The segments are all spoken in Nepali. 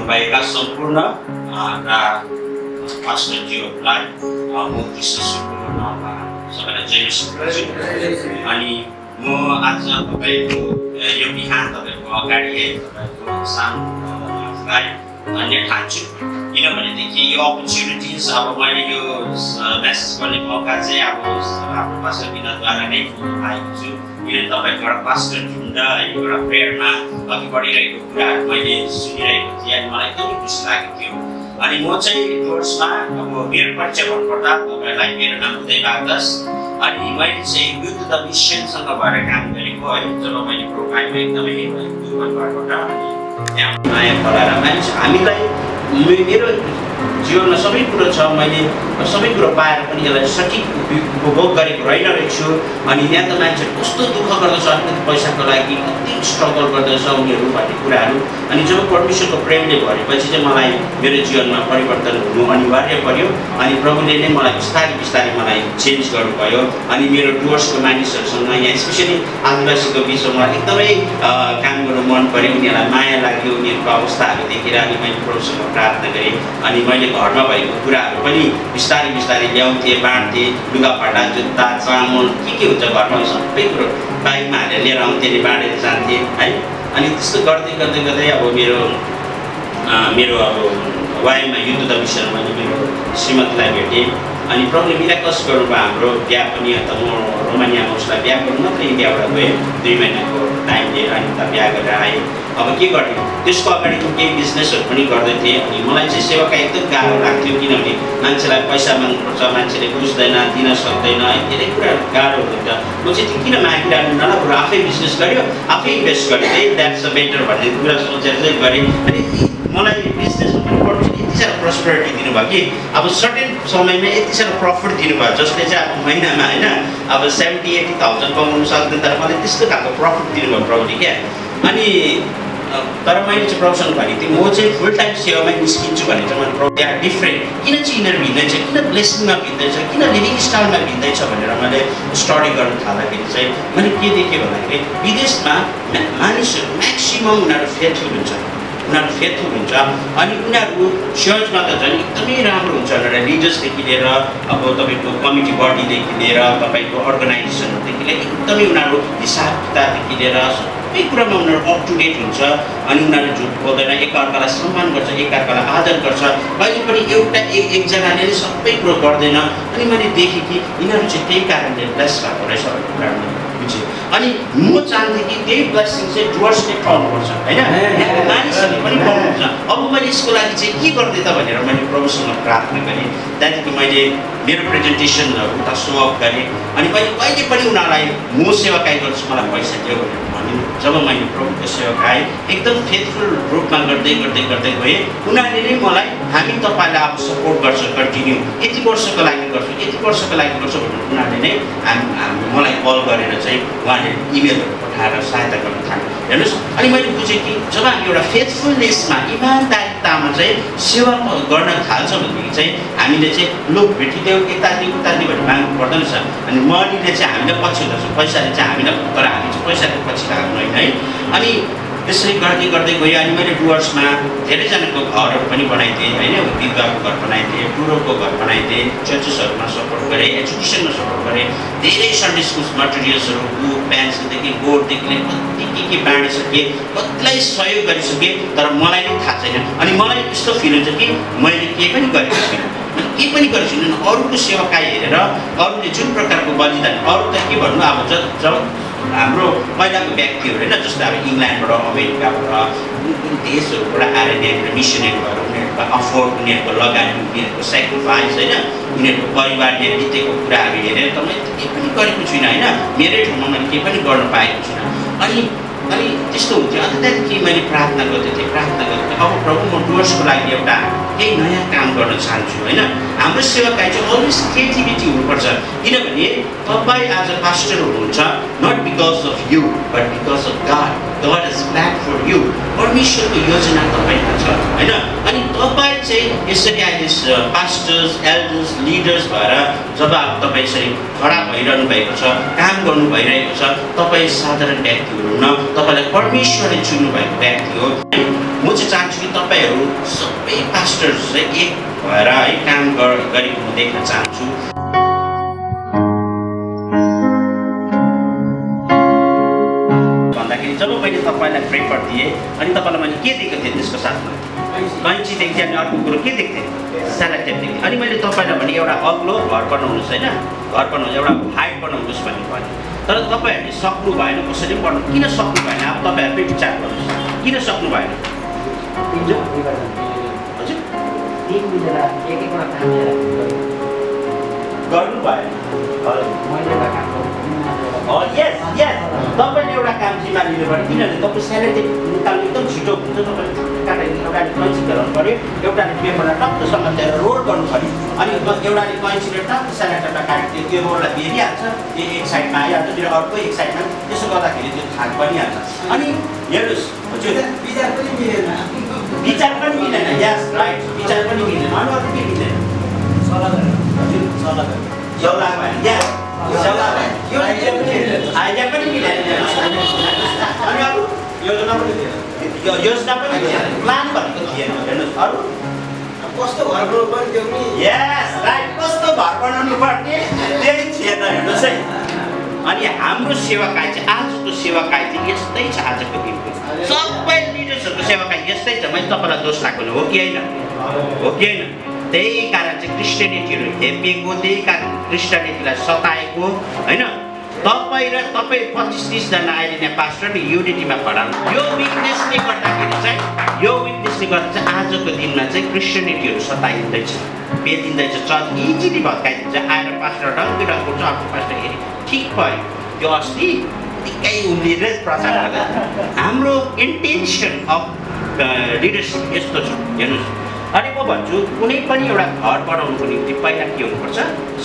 भएका सम्पूर्ण पास्टरज्यूहरूलाई म कृष्णको नाममा सबैलाई जयमस गर्छु। अनि म आज तपाईको यो बिहान तपाईको अगाडि तपाईको सामुलाई धन्य ठान्छु, किनभनेदेखि यो अपर्च्युनिटिज अब मैले यो मेसेज गर्ने मौका चाहिँ अब हाम्रो पास्टर बिनाद्वारा नै पाएको छु। किनभने तपाईँको एउटा पास्टर ढुन्ड एउटा प्रेयरमा अघि बढिरहेको कुराहरू मैले सुनिरहेको थिएँ अनि मलाई एकदमै खुसी लागेको थियो। अनि म चाहिँ डोर्समा अब मेरो परिचय भन्नुपर्दा तपाईँलाई मेरो नाम उदय बागदास अनि मैले चाहिँ युथ द मिसनसँग भएर काम गरेको है। जब मैले प्रोफाइलमा एकदमै दुर्बलबाट अनि त्यहाँ नयाँ खोलाएर मानिस हामीलाई मेरो जीवनमा सबै कुरो छ, मैले सबै कुरो पाएर पनि यसलाई सठिक उपभोग गरेको रहेन रहेछु। अनि यहाँ त मान्छेहरू कस्तो दुःख गर्दछ, अलिकति पैसाको लागि कति स्ट्रगल गर्दछ उनीहरू भन्ने कुराहरू। अनि जब परमेश्वरको प्रेमले भरेपछि चाहिँ मलाई मेरो जीवनमा परिवर्तन हुनु अनिवार्य पर्यो। अनि प्रभुले नै मलाई बिस्तारै बिस्तारै मलाई चेन्ज गर्नुभयो। अनि मेरो डुवर्सको मानिसहरूसँग यहाँ स्पेसली आदिवासीको बिचमा एकदमै काम गर्नु मन पर्यो, उनीहरूलाई माया लाग्यो उनीहरूको अवस्थाहरू देखेर। अनि मैले प्रभुसँग प्रार्थना गरेँ अनि मैले घरमा भएको कुराहरू पनि बिस्तारै बिस्तारै ल्याउँथेँ, बाँड्थेँ, लुगाफाटा जुत्ता चामल के हुन्छ घरमा सबै कुरो बाइकमा हालेर लिएर आउँथेँ अनि बाँडेर जान्थेँ है। अनि त्यस्तो गर्दै गर्दै गर्दै अब मेरो अब वाइमा युथ द मिसनमा मैले मेरो श्रीमतीलाई भेटेँ। अनि प्रभुले मिराकल्स गर्नुभयो। हाम्रो बिहा पनि त म रोमानियामा उसलाई बिहा गर्नु मात्रै इन्डियाबाट गएँ, 2 महिनाको टाइम लिएर अनि त बिहा गरेर आएँ। अब के गर्ने, त्यसको अगाडिको केही बिजनेसहरू पनि गर्दै थिएँ। अनि मलाई चाहिँ सेवाका एकदम गाह्रो लाग्थ्यो, किनभने मान्छेलाई पैसा माग्नुपर्छ, मान्छेले बुझ्दैन, दिन सक्दैन, धेरै कुराहरू गाह्रो हुन्छ। म चाहिँ त्यो किन मागिरहनु न, बरु आफै बिजनेस गर्यो आफै इन्भेस्ट गरेँ चाहिँ द्याट्स अ बेटर भन्ने कुरा सोचेर चाहिँ गरेँ। अनि मलाई बिजनेसमा पनि यति साह्रो प्रस्पेरिटी दिनुभयो कि अब सर्टेन समयमा यति साह्रो प्रफिट दिनुभयो, जसले चाहिँ अब महिनामा होइन अब 70-80,000 कमाउनु सक्दैन, तर मलाई त्यस्तो खालको प्रफिट दिनुभयो प्रभुले क्या। अनि तर मैले चाहिँ प्रभुसँग भनेको थिएँ म चाहिँ फुल टाइम सेवामा निस्किन्छु भने चाहिँ मैले प्रभु यहाँ डिफ्रेन्ट किन चाहिँ यिनीहरू भिन्दै छ, किन ब्लेसिङमा भिन्दै छ, किन लिभिङ स्टाइलमा भिन्दै छ भनेर मैले स्टडी गर्न थाल्दाखेरि चाहिँ मैले के देखेँ भन्दाखेरि विदेशमा मानिसहरू म्याक्सिमम उनीहरू फेथफुल हुन्छ, अनि उनीहरू चर्चमा त झन् एकदमै राम्रो हुन्छ। उनीहरू लिडर्सदेखि लिएर अब तपाईँको कमिटी बडीदेखि लिएर तपाईँको अर्गनाइजेसनहरूदेखि लिएर एकदमै उनीहरू हिसाब किताबदेखि लिएर सबै कुरामा उनीहरू अप टु डेट हुन्छ। अनि उनीहरू झुट बोल्दैन, एकअर्कालाई सम्मान गर्छ, एकअर्कालाई आदर गर्छ, कहिले पनि एउटा एकजनाले नै सबै कुरो गर्दैन। अनि मैले देखेँ कि यिनीहरू चाहिँ त्यही कारणले ब्लेस भएको रहेछ भन्ने कुरा बुझेँ। अनि म चाहन्थेँ कि त्यही ब्लेसिङ चाहिँ डुवर्सले पाउनुपर्छ होइन, मानिसहरूले पनि पाउनुपर्छ। अब मैले यसको लागि चाहिँ के गर्दै त भनेर मैले प्रभुसँग प्रार्थना गरेँ। त्यहाँदेखि मैले मेरो प्रेजेन्टेसनहरू उता सोअप गरेँ। अनि मैले कहिले पनि उनीहरूलाई म सेवाकाई गर्छु मलाई पैसा दियो भनेर भनिनँ। जब मैले प्रभुको सेवाकाई एकदम फेथफुल रूपमा गर्दै गर्दै गर्दै गएँ, उनीहरूले नै मलाई हामी तपाईँलाई अब सपोर्ट गर्छ, कन्टिन्यू यति वर्षको लागि गर्छु भनेर उनीहरूले नै मलाई कल गरेर चाहिँ उहाँले इमेलहरू पठाएर सहायता गर्न थाल्यो। हेर्नुहोस्, अनि मैले बुझेँ कि जब हामी एउटा फेथफुलनेसमा इमान्दारितामा चाहिँ सेवा गर्न थाल्छ भनेदेखि चाहिँ हामीले चाहिँ लोक भेटिदेऊ यतादि उतादि भनेर माग्नु पर्दैन रहेछ। अनि मनीले चाहिँ हामीलाई पछि हुँदछ, पैसाले चाहिँ हामीलाई, तर हामी चाहिँ पैसाले पछि लाग्नु होइन है। अनि त्यसरी गर्दै गर्दै गयो। अनि मैले डुवर्समा धेरैजनाको घरहरू पनि बनाइदिएँ होइन, विधवाको घर बनाइदिएँ, टुरोको घर बनाइदिएँ, चर्चेसहरूमा सपोर्ट गरेँ, एजुकेसनमा सपोर्ट गरेँ, धेरै सन्डे स्कुल्स मटेरियल्सहरू बुक पेन्सिलदेखि बोर्डदेखि कति के बाँडिसकेँ, कतिलाई सहयोग गरिसकेँ, तर मलाई नै थाहा छैन। अनि मलाई यस्तो फिल हुन्छ कि मैले केही पनि गरेको छुइनँ, केही पनि गरेको छुइनँ। अरूको सेवाकाई हेरेर अरूले जुन प्रकारको बलिदान, अरू त के भन्नु, अब जब हाम्रो पहिलाको व्यक्तिहरू होइन, जस्तै अब इङ्ल्यान्डबाट अमेरिकाबाट देशहरूबाट आएर त्यहाँनिर मिसनरी भएर उनीहरूको अफोर्ड, उनीहरूको लगानी, उनीहरूको सेक्रिफाइस होइन, उनीहरूको परिवारले बितेको कुराहरू हेरेर त मैले केही पनि गरेको छुइनँ होइन, मेरै ठाउँमा मैले केही पनि गर्न पाएको छुइनँ। अनि त्यस्तो हुन्थ्यो। अन्त त्यहाँदेखि मैले प्रार्थना गर्दै थिएँ अब प्रभु म डुवर्सको लागि एउटा केही नयाँ काम गर्न चाहन्छु होइन। हाम्रो सेवाकाई चाहिँ अलवेज क्रिएटिभिटी हुनुपर्छ, किनभने तपाईँ आज पास्टर हुनुहुन्छ not because of you but because of God is plan for you. परमेश्वरको योजना तपाईँमा छ होइन। अनि तपाईँ चाहिँ यसरी अहिले पास्टर्स, एल्डर्स, लिडर्स भएर जब तपाईँ यसरी खडा भइरहनु भएको छ, काम गर्नु भइरहेको छ, तपाईँ साधारण व्यक्ति हुनुहुन्न, तपाईँलाई परमेश्वरले चुन्नु भएको व्यक्ति हो। म चाहिँ चाहन्छु कि तपाईँहरू सबै पास्टर्स चाहिँ एक भएर है काम गरेको म देख्न चाहन्छु। भन्दाखेरि जब मैले तपाईँलाई पेपर दिएँ अनि तपाईँलाई मैले के दिएको थिएँ त्यसको साथमा कैँची देख्थेँ अनि अर्को कुरो के देख्थेँ सेलेक्टेड देख्थेँ। अनि मैले तपाईँलाई भने एउटा अग्लो घर बनाउनुहोस् होइन, घर बनाउनु एउटा हाइट बनाउनुहोस् भन्ने भने, तर तपाईँहरूले सक्नु भएन, कसैले पनि पढ्नु किन सक्नु भएन? अब तपाईँहरूले विचार गर्नुहोस् किन सक्नु भएन? गर्नु भएन। तपाईँले एउटा काम जिम्मा लिनु पऱ्यो, किनभने तपाईँ सेलेक्टेड निकाल्नु एकदम छिटो हुन्छ। तपाईँले काटेर एउटाले कैँची गराउनु पऱ्यो, एउटाले पेपरलाई टक्कसँग दिएर रोल गर्नु पऱ्यो, अनि एउटाले कैँचीले टक्क सेलेक्टरलाई काट्यो, त्यो रोललाई बेरिहाल्छ, त्यो एक साइडमा आइहाल्छ, त्यो अर्को एक साइडमा, त्यसो गर्दाखेरि त्यो थाक बनिहाल्छ। अनि हेर्नुहोस् हजुर, विचार पनि मिलेन, यस राइट, विचार पनि मिलेन, अनि अरू के मिलेन? सल्लाह गरेर हजुर, सल्लाह भयो, यस सल्लाह भयो, यो आइडिया पनि मिलेन, अनि अरू योजना पनि थिएन, प्लान भनेको थिएन। हेर्नुहोस् अरू कस्तो घर बनाउनु पर्ने त्यो पनि, यस राइट, कस्तो घर बनाउनु पर्ने त्यही थिएन। हेर्नुहोस् है, अनि हाम्रो सेवाकाई चाहिँ आजको सेवाकाई चाहिँ यस्तै छ। आजको दिनको सबै लिडर्सहरूको सेवाकाई यस्तै छ। मैले तपाईँलाई दोष लाग्नु हो कि होइन? हो कि होइन? त्यही कारण चाहिँ क्रिस्चियनिटीहरू हेपिएको, त्यही कारण क्रिस्चियनिटीलाई सताएको होइन। तपाईँ र तपाईँ 25-30 जना अहिले यहाँ पास्टरले युनिटीमा खडाल्नु, यो विटनेसले गर्दाखेरि चाहिँ आजको दिनमा चाहिँ क्रिस्चियनिटीहरू सताइँदैछ, बेचिँदैछ, चर्च इजिली भत्काइदिन्छ। आएर पास्टर डङ्गिरहेको छ, अर्को पास्टर हेरि ठिक भयो, त्यो अस्ति निकै उनीहरूले प्रचार गर्दा हाम्रो इन्टेन्सन अफ लिडरसिप यस्तो छ। हेर्नुहोस्, अनि म भन्छु कुनै पनि एउटा घर बनाउनुको निम्ति पहिला के हुनुपर्छ?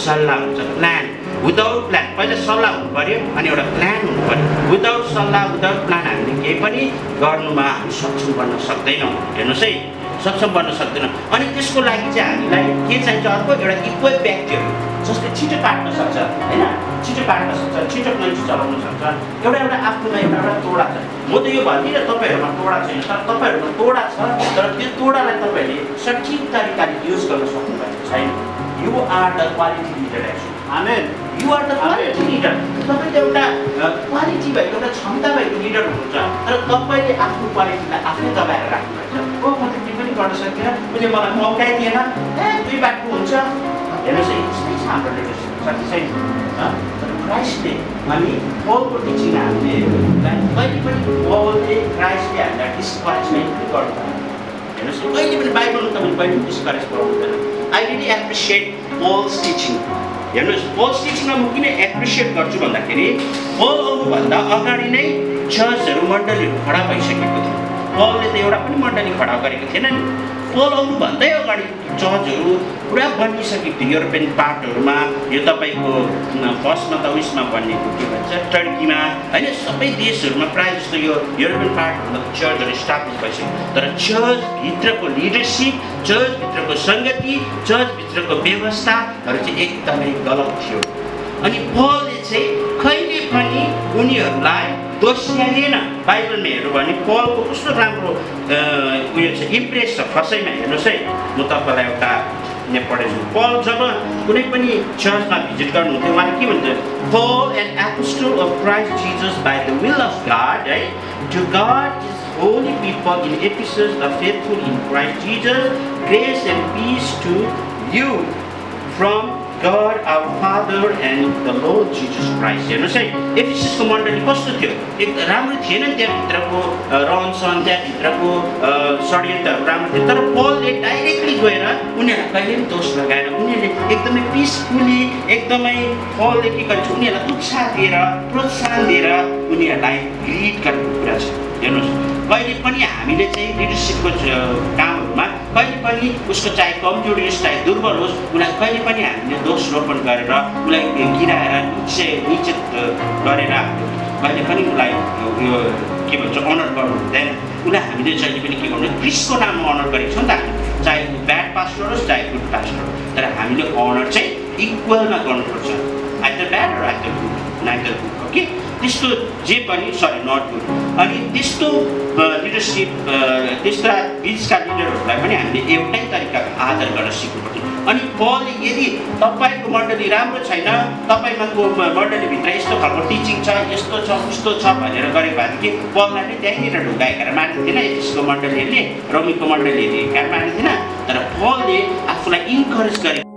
सल्लाह हुन्छ, प्लान। विदाउट प्लान पहिला सल्लाह हुनु पऱ्यो, अनि एउटा प्लान हुनु पऱ्यो। विदाउट सल्लाह विदाउट प्लान हामीले केही पनि गर्नुमा हामी सक्षम बन्न सक्दैनौँ। हेर्नुहोस् है, सक्षम बन्न सक्दैनौँ। अनि त्यसको लागि चाहिँ हामीलाई के चाहिन्छ? अर्को एउटा इक्वेट व्यक्तिहरू जसले छिटो काट्न सक्छ होइन, छिटो काट्न सक्छ, छिटो कैँची चलाउन सक्छ। एउटा आफ्नोमा एउटा तोडा छ। म त यो भन्दिनँ तपाईँहरूमा तोडा छैन, तर तपाईँहरूमा तोडा छ, तर त्यो तोडालाई तपाईँहरूले सठिक तरिकाले युज गर्न सक्नुभएको छैन। You are the quality leader actually. Amen, you are the quality leader. तपाईँ त एउटा क्वालिटी भएको, एउटा क्षमता भएको लिडर हुनुहुन्छ, तर तपाईँले आफ्नो क्वालिटीलाई आफै दबाएर राख्नुभएको छ। म त के पनि गर्न सक्दिनँ, उसले मलाई मौकै दिएन, दुई बाटो हुन्छ। हेर्नुहोस् है, यस्तै छ हाम्रो लिडरसिप, साथी छैन। क्राइस्टले अनि पलको टिचिङ हामीले कहिले पनि पलले क्राइस्टले हामीलाई डिस्करेजमेन्ट पनि गर्नु भएन। हेर्नुहोस्, कहिले पनि बाइबलमा तपाईँले कहिले डिस्करेज गराउँदैन। I really appreciate Paul's teaching. हेर्नुहोस्, पल्स टिचिङमा म किन एप्रिसिएट गर्छु भन्दाखेरि पल आउनुभन्दा अगाडि नै चर्चहरू मण्डलीहरू खडा भइसकेको थियो। पलले त एउटा पनि मण्डली खडा गरेको थिएन नि। पल आउनुभन्दै अगाडि चर्चहरू पुरा बनिसकेको थियो युरोपियन पार्टहरूमा। यो तपाईँको फर्स्टमा त उयसमा बनिएको के भन्छ टर्कीमा होइन, सबै देशहरूमा प्रायः जस्तो यो युरोपियन पार्टहरूमा चर्चहरू इस्टाब्लिस भइसक्यो। तर चर्चभित्रको लिडरसिप, चर्चभित्रको सङ्गति, चर्चभित्रको व्यवस्थाहरू चाहिँ एकदमै गलत थियो। अनि पलले चाहिँ कहिले पनि उनीहरूलाई दोस्याएन। बाइबलमा हेर्नु भने पलको कस्तो राम्रो उयो छ, इम्प्रेस छ कसैमा। हेर्नुहोस् है, म तपाईँलाई एउटा यहाँ पढेछु। पल जब कुनै पनि चर्चमा भिजिट गर्नुहुन्थ्यो, उहाँले के भन्छ? Paul an apostle of Christ Jesus by the will of God, है, to God is holy people in Ephesus the faithful in Christ Jesus, grace and peace to you from God our Father and the Lord Jesus Christ. हेर्नुहोस् है, एफिससको मण्डली कस्तो थियो? एकदम राम्रो थिएन, त्यहाँभित्रको रहनसहन, त्यहाँभित्रको षड्यन्त्रहरू राम्रो थियो। तर पलले डाइरेक्टली गएर उनीहरूलाई कहिले पनि दोष लगाएन। उनीहरूले एकदमै पिसफुली, एकदमै पलले के गर्छ, उनीहरूलाई उत्साह दिएर, प्रोत्साहन दिएर उनीहरूलाई ग्रिड गरेको कुरा छ। हेर्नुहोस्, कहिले पनि हामीले चाहिँ लिडरसिपको कामहरूमा कहिले पनि उसको चाहे कमजोरी होस्, चाहे दुर्बल होस्, उसलाई कहिले पनि हामीले दोषरोपण गरेर उसलाई गिराएर निश्चित गरेर कहिले पनि उसलाई उयो के भन्छ अनर गर्नु हुँदैन। उसलाई हामीले जहिले पनि के गर्नु, क्रिस्टको नाममा अनर गरेको छौँ नि त हामी, चाहे ब्याड पास्टर होस् चाहे गुड पास्टर होस्, तर हामीले अनर चाहिँ इक्वलमा गर्नुपर्छ। आइदर ब्याड र either good, neither good. Okay, त्यस्तो जे पनि नट गुड। अनि त्यस्तो लिडरसिप त्यस्ता बिचका लिडरहरूलाई पनि हामीले एउटै तरिकाको आदर गर्न सिक्नुपर्छ। अनि पलले यदि तपाईँको मण्डली राम्रो छैन, तपाईँको मण्डलीभित्र यस्तो खालको टिचिङ छ, यस्तो छ, उस्तो छ भनेर गरेको भएदेखि पललाई नै त्यहीँनिर ढुकाएर मारिँदैन यसको मण्डलीहरूले, रोमीको मण्डलीहरूले हिर्काएर मारिँदैन। तर पलले आफूलाई इन्करेज गरे।